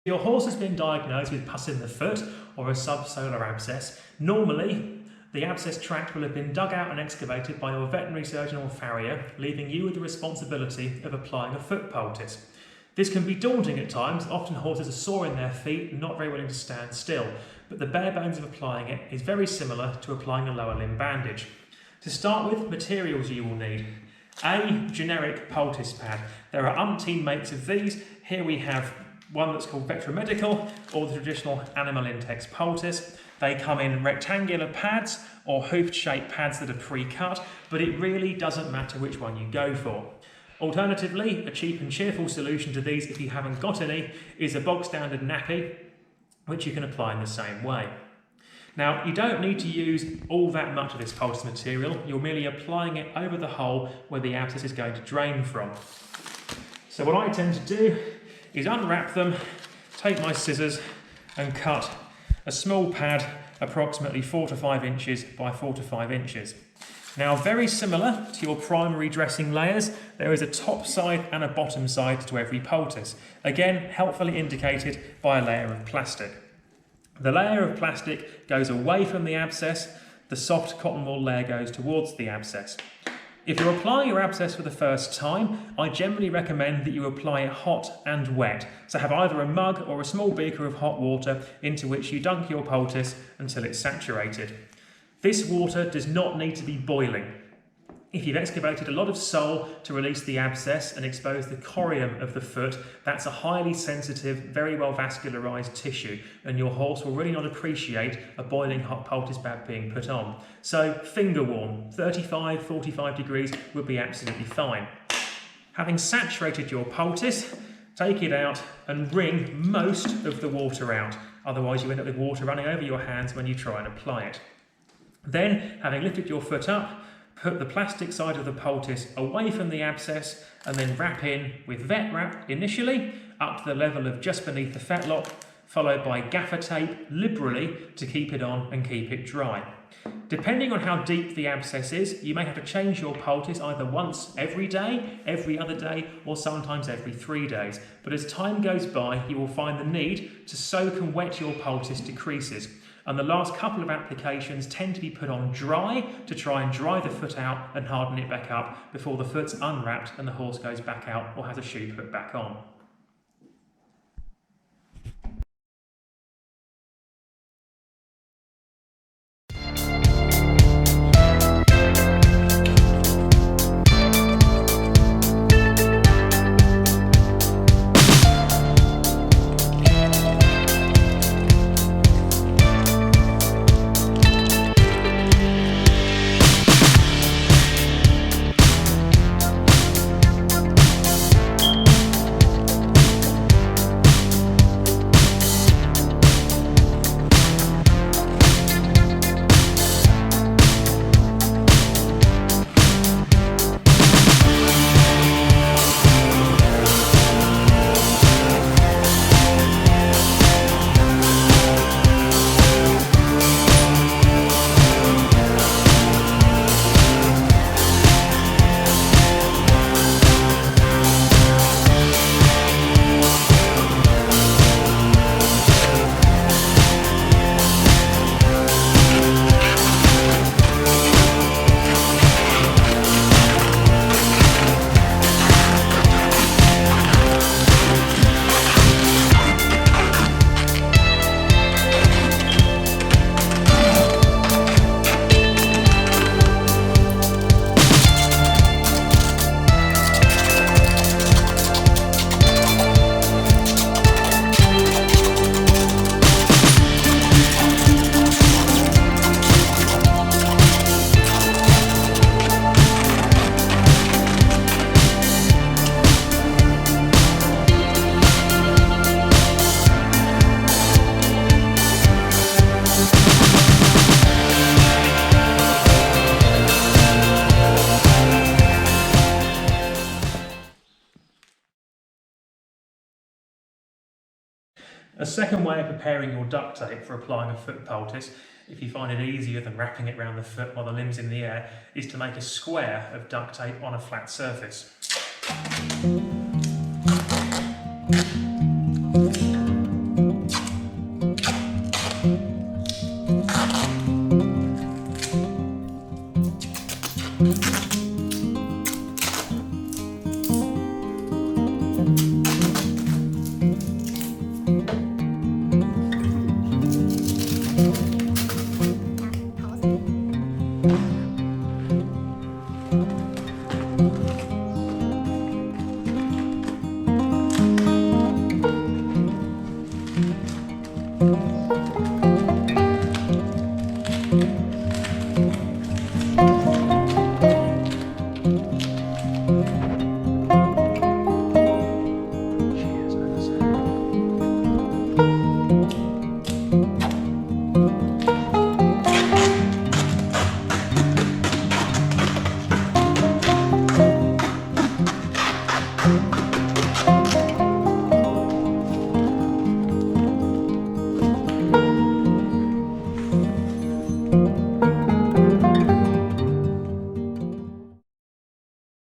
Your horse has been diagnosed with pus in the foot or a subsolar abscess. Normally, the abscess tract will have been dug out and excavated by your veterinary surgeon or farrier, leaving you with the responsibility of applying a foot poultice. This can be daunting at times. Often horses are sore in their feet and not very willing to stand still, but the bare bones of applying it is very similar to applying a lower limb bandage. To start with, materials you will need. A generic poultice pad. There are umpteen makes of these. Here we have one that's called Vetramedical, or the traditional Animal Intex poultice. They come in rectangular pads or hoop-shaped pads that are pre-cut, but it really doesn't matter which one you go for. Alternatively, a cheap and cheerful solution to these, if you haven't got any, is a bog standard nappy, which you can apply in the same way. Now, you don't need to use all that much of this poultice material. You're merely applying it over the hole where the abscess is going to drain from. So what I tend to do is unwrap them, take my scissors and cut a small pad approximately 4 to 5 inches by 4 to 5 inches. Now, very similar to your primary dressing layers, there is a top side and a bottom side to every poultice. Again, helpfully indicated by a layer of plastic. The layer of plastic goes away from the abscess, the soft cotton wool layer goes towards the abscess. If you're applying your abscess for the first time, I generally recommend that you apply it hot and wet. So have either a mug or a small beaker of hot water into which you dunk your poultice until it's saturated. This water does not need to be boiling. If you've excavated a lot of sole to release the abscess and expose the corium of the foot, that's a highly sensitive, very well vascularized tissue, and your horse will really not appreciate a boiling hot poultice bath being put on. So finger warm, 35, 45 degrees would be absolutely fine. Having saturated your poultice, take it out and wring most of the water out. Otherwise you end up with water running over your hands when you try and apply it. Then, having lifted your foot up, put the plastic side of the poultice away from the abscess and then wrap in with vet wrap initially up to the level of just beneath the fetlock, followed by gaffer tape liberally to keep it on and keep it dry. Depending on how deep the abscess is, you may have to change your poultice either once every day, every other day, or sometimes every 3 days. But as time goes by, you will find the need to soak and wet your poultice decreases. And the last couple of applications tend to be put on dry to try and dry the foot out and harden it back up before the foot's unwrapped and the horse goes back out or has a shoe put back on. A second way of preparing your duct tape for applying a foot poultice, if you find it easier than wrapping it around the foot while the limb's in the air, is to make a square of duct tape on a flat surface. Bye.